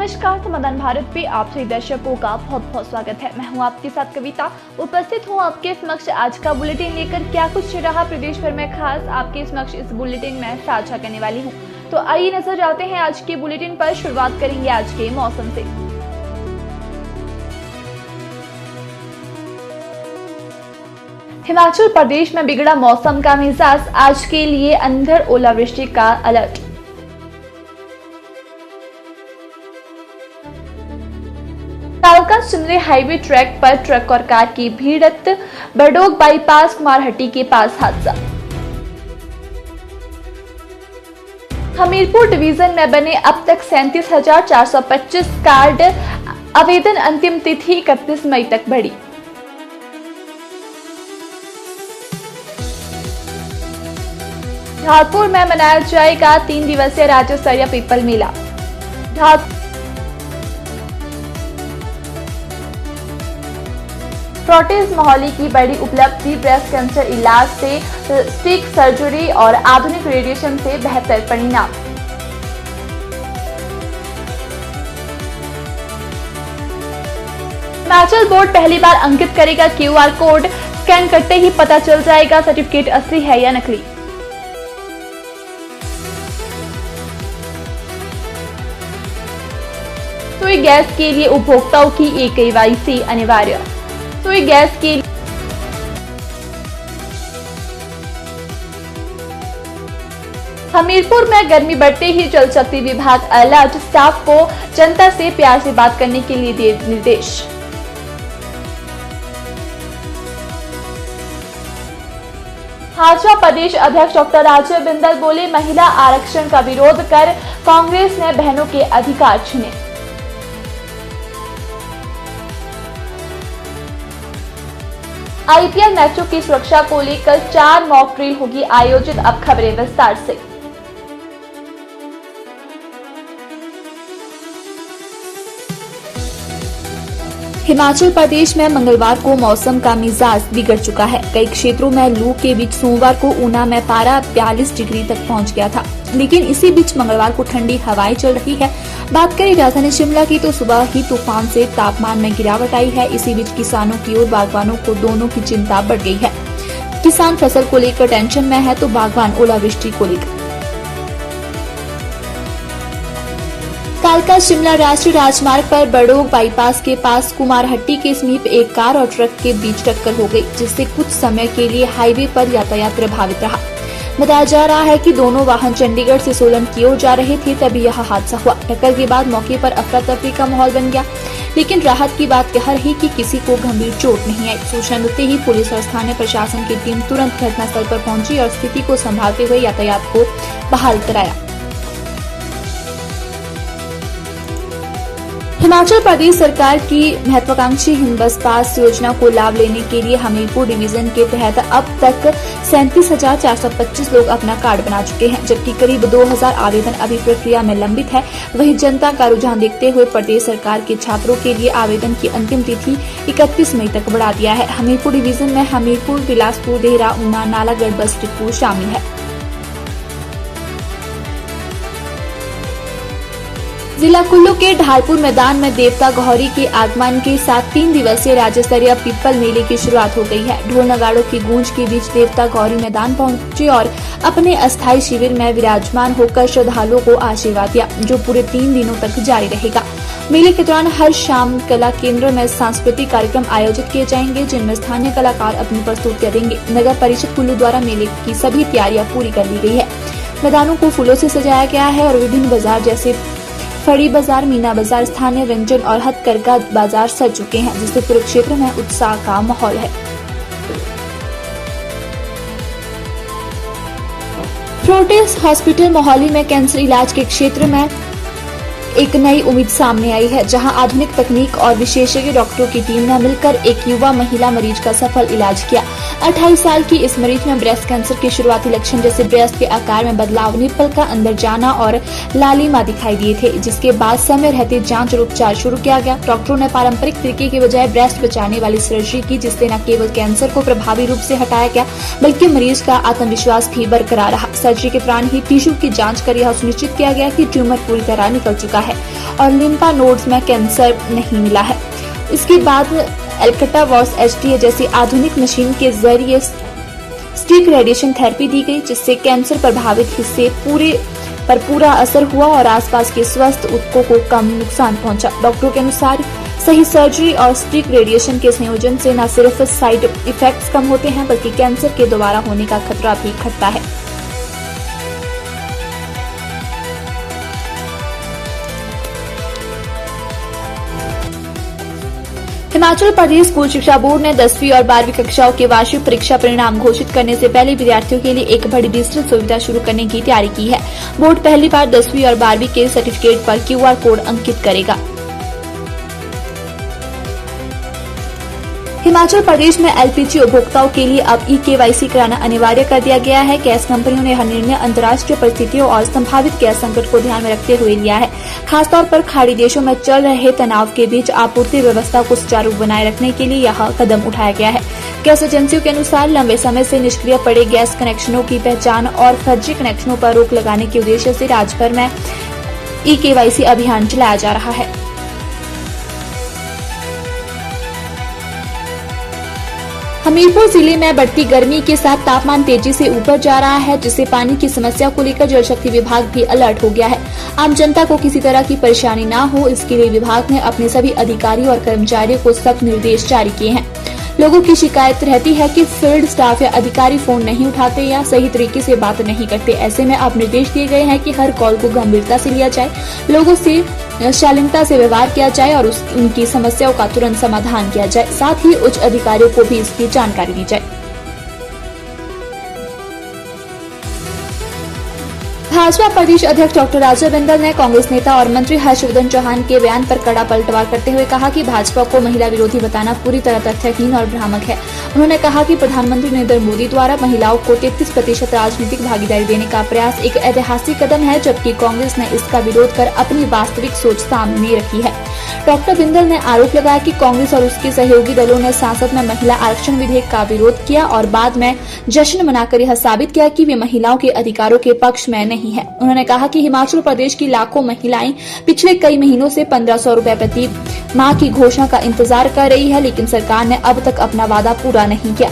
नमस्कार, समाधान भारत पे आप सभी दर्शकों का बहुत बहुत स्वागत है। मैं हूं आपके साथ कविता, उपस्थित हूं आपके समक्ष आज का बुलेटिन लेकर। क्या कुछ रहा प्रदेश भर में खास, आपके समक्ष इस बुलेटिन में साझा करने वाली हूं। तो आइए नजर डालते हैं आज के बुलेटिन पर। शुरुआत करेंगे आज के मौसम से। हिमाचल प्रदेश में बिगड़ा मौसम का मिजाज, आज के लिए अंधड़ ओलावृष्टि का अलर्ट। कालका शिमले हाईवे ट्रैक पर ट्रक और कार की भिड़ंत, बड़ोग बाईपास कुमारहट्टी के पास हादसा। हमीरपुर डिवीजन में बने अब तक 37,425 कार्ड, आवेदन अंतिम तिथि 31 मई तक बढ़ी। धारपुर में मनाया जाएगा 3 दिवसीय राज्य स्तरीय पीपल मेला। फोर्टिस मोहाली की बड़ी उपलब्धि, ब्रेस्ट कैंसर इलाज से स्टिक सर्जरी और आधुनिक रेडिएशन से बेहतर परिणाम। हिमाचल बोर्ड पहली बार अंकित करेगा QR कोड, स्कैन करते ही पता चल जाएगा सर्टिफिकेट असली है या नकली। रसोई गैस के लिए उपभोक्ताओं की KYC अनिवार्य। रसोई गैस के लिए हमीरपुर में गर्मी बढ़ते ही जल शक्ति विभाग अलर्ट, स्टाफ को जनता से प्यार से बात करने के लिए दिए निर्देश। भाजपा प्रदेश अध्यक्ष डॉक्टर राजीव बिंदल बोले, महिला आरक्षण का विरोध कर कांग्रेस ने बहनों के अधिकार छीने। IPL मैचों की सुरक्षा को लेकर 4 मॉक ड्रिल होगी आयोजित। अब खबरें विस्तार से। हिमाचल प्रदेश में मंगलवार को मौसम का मिजाज बिगड़ चुका है। कई क्षेत्रों में लू के बीच सोमवार को ऊना में पारा 42 डिग्री तक पहुंच गया था, लेकिन इसी बीच मंगलवार को ठंडी हवाएं चल रही है। बात करें राजधानी शिमला की तो सुबह ही तूफान से तापमान में गिरावट आई है। इसी बीच किसानों की ओर बागवानों को दोनों की चिंता बढ़ गई है। किसान फसल को लेकर टेंशन में है तो बागवान ओलावृष्टि को लेकर। कालका शिमला राष्ट्रीय राजमार्ग पर बड़ोग बाईपास के पास कुमारहट्टी के समीप एक कार और ट्रक के बीच टक्कर हो गई, जिससे कुछ समय के लिए हाईवे पर यातायात प्रभावित रहा। बताया जा रहा है कि दोनों वाहन चंडीगढ़ से सोलन की ओर जा रहे थे, तभी यह हादसा हुआ। टक्कर के बाद मौके पर अफरा तफरी का माहौल बन गया, लेकिन राहत की बात यह रही कि किसी को गंभीर चोट नहीं आई। सूचना मिलते ही पुलिस और स्थानीय प्रशासन की टीम तुरंत घटनास्थल पर पहुंची और स्थिति को संभालते हुए यातायात को बहाल कराया। हिमाचल प्रदेश सरकार की महत्वाकांक्षी हिंद बस पास योजना को लाभ लेने के लिए हमीरपुर डिवीजन के तहत अब तक 37,425 लोग अपना कार्ड बना चुके हैं, जबकि करीब 2,000 आवेदन अभी प्रक्रिया में लंबित है। वहीं जनता का रुझान देखते हुए प्रदेश सरकार के छात्रों के लिए आवेदन की अंतिम तिथि 31 मई तक बढ़ा दिया है। हमीरपुर डिवीजन में हमीरपुर, बिलासपुर, देहरा, ऊना, नालागढ़ बस डिपो शामिल है। जिला कुल्लू के ढालपुर मैदान में देवता गौरी के आगमन के साथ 3 दिवसीय राज्य स्तरीय पीपल मेले की शुरुआत हो गई है। ढोल नगाड़ों की गूंज के बीच देवता गौरी मैदान पहुंचे और अपने अस्थायी शिविर में विराजमान होकर श्रद्धालुओं को आशीर्वाद दिया, जो पूरे 3 दिनों तक जारी रहेगा। मेले के दौरान हर शाम कला केंद्र में सांस्कृतिक कार्यक्रम आयोजित किए जाएंगे, जिनमें स्थानीय कलाकार अपनी प्रस्तुतियां देंगे। नगर परिषद कुल्लू द्वारा मेले की सभी तैयारियां पूरी कर ली गई है। मैदानों को फूलों से सजाया गया है और विभिन्न बाजार जैसे फड़ी बाजार, मीना बाजार, स्थानीय व्यंजन और हथकरघा बाजार सज चुके हैं, जिससे पूरे क्षेत्र में उत्साह का माहौल है। फोर्टिस हॉस्पिटल मोहाली में कैंसर इलाज के क्षेत्र में एक नई उम्मीद सामने आई है, जहां आधुनिक तकनीक और विशेषज्ञ डॉक्टरों की टीम ने मिलकर एक युवा महिला मरीज का सफल इलाज किया। 28 साल की इस मरीज में ब्रेस्ट कैंसर के शुरुआती लक्षण जैसे ब्रेस्ट के आकार में बदलाव, निप्पल का अंदर जाना और लालिमा दिखाई दिए थे, जिसके बाद समय रहते जांच और उपचार शुरू किया गया। डॉक्टरों ने पारंपरिक तरीके के बजाय ब्रेस्ट बचाने वाली सर्जरी की, जिससे न केवल कैंसर को प्रभावी रूप से हटाया गया, बल्कि मरीज का आत्मविश्वास भी बरकरार रहा। सर्जरी के दौरान ही टिश्यू की जांच कर यह सुनिश्चित किया गया कि ट्यूमर पूरी तरह निकल चुका है और लिम्फा नोड्स में कैंसर नहीं मिला है। इसके बाद एल्कटा वॉस HTA जैसी आधुनिक मशीन के जरिए स्टिक रेडिएशन थेरेपी दी गई, जिससे कैंसर प्रभावित हिस्से पर पूरा असर हुआ और आसपास के स्वस्थ ऊतकों को कम नुकसान पहुंचा। डॉक्टरों के अनुसार सही सर्जरी और स्टिक रेडिएशन के संयोजन से न सिर्फ साइड इफेक्ट्स कम होते हैं, बल्कि कैंसर के दोबारा होने का खतरा भी घटता है। हिमाचल प्रदेश स्कूल शिक्षा बोर्ड ने 10वीं और 12वीं कक्षाओं के वार्षिक परीक्षा परिणाम घोषित करने से पहले विद्यार्थियों के लिए एक बड़ी डिजिटल सुविधा शुरू करने की तैयारी की है। बोर्ड पहली बार 10वीं और 12वीं के सर्टिफिकेट पर QR कोड अंकित करेगा। हिमाचल प्रदेश में LPG उपभोक्ताओं के लिए अब eKYC कराना अनिवार्य कर दिया गया है। गैस कंपनियों ने यह निर्णय अंतर्राष्ट्रीय परिस्थितियों और संभावित गैस संकट को ध्यान में रखते हुए लिया है। खासतौर पर खाड़ी देशों में चल रहे तनाव के बीच आपूर्ति व्यवस्था को सुचारू बनाए रखने के लिए यह कदम उठाया गया है। गैस एजेंसियों के अनुसार लंबे समय से निष्क्रिय पड़े गैस कनेक्शनों की पहचान और फर्जी कनेक्शनों पर रोक लगाने के उद्देश्य से राज्यभर में eKYC अभियान चलाया जा रहा है। हमीरपुर जिले में बढ़ती गर्मी के साथ तापमान तेजी से ऊपर जा रहा है, जिससे पानी की समस्या को लेकर जल शक्ति विभाग भी अलर्ट हो गया है। आम जनता को किसी तरह की परेशानी न हो, इसके लिए विभाग ने अपने सभी अधिकारियों और कर्मचारियों को सख्त निर्देश जारी किए हैं। लोगों की शिकायत रहती है कि फील्ड स्टाफ या अधिकारी फोन नहीं उठाते या सही तरीके से बात नहीं करते। ऐसे में अब निर्देश दिए गए हैं कि हर कॉल को गंभीरता से लिया जाए, लोगों से शालीनता से व्यवहार किया जाए और उनकी समस्याओं का तुरंत समाधान किया जाए। साथ ही उच्च अधिकारियों को भी इसकी जानकारी दी जाए। भाजपा प्रदेश अध्यक्ष डॉक्टर राजा बिंदल ने कांग्रेस नेता और मंत्री हर्षवर्धन चौहान के बयान पर कड़ा पलटवार करते हुए कहा कि भाजपा को महिला विरोधी बताना पूरी तरह तथ्यहीन और भ्रामक है। उन्होंने कहा कि प्रधानमंत्री नरेंद्र मोदी द्वारा महिलाओं को 33% राजनीतिक भागीदारी देने का प्रयास एक ऐतिहासिक कदम है, जबकि कांग्रेस ने इसका विरोध कर अपनी वास्तविक सोच सामने रखी है। डॉक्टर बिंदल ने आरोप लगाया कि कांग्रेस और उसके सहयोगी दलों ने संसद में महिला आरक्षण विधेयक का विरोध किया और बाद में जश्न मनाकर यह साबित किया कि वे महिलाओं के अधिकारों के पक्ष में नहीं है। उन्होंने कहा कि हिमाचल प्रदेश की लाखों महिलाएं पिछले कई महीनों से 1500 रुपए प्रति माह की घोषणा का इंतजार कर रही है, लेकिन सरकार ने अब तक अपना वादा पूरा नहीं किया।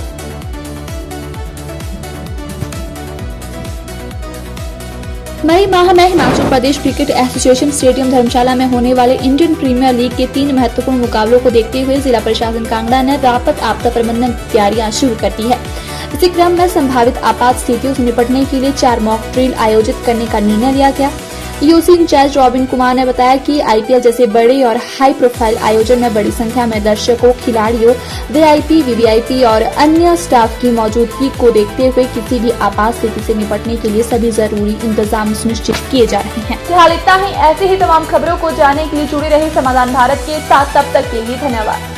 मई माह में Himachal Pradesh cricket association stadium धर्मशाला में होने वाले इंडियन प्रीमियर लीग के 3 महत्वपूर्ण मुकाबलों को देखते हुए जिला प्रशासन कांगड़ा ने राहत आपदा प्रबंधन तैयारियां शुरू कर दी है। इसी क्रम में संभावित आपात स्थितियों से निपटने के लिए 4 मॉक ड्रिल आयोजित करने का निर्णय लिया गया। यूसी इंचार्ज रॉबिन कुमार ने बताया कि IPL जैसे बड़े और हाई प्रोफाइल आयोजन में बड़ी संख्या में दर्शकों, खिलाड़ियों, VIP, VVIP और अन्य स्टाफ की मौजूदगी को देखते हुए किसी भी आपात स्थिति से निपटने के लिए सभी जरूरी इंतजाम सुनिश्चित किए जा रहे हैं। फिलहाल इतना ही। ऐसी ही तमाम खबरों को जानने के लिए जुड़े रहे समाधान भारत के साथ। तब तक के लिए धन्यवाद।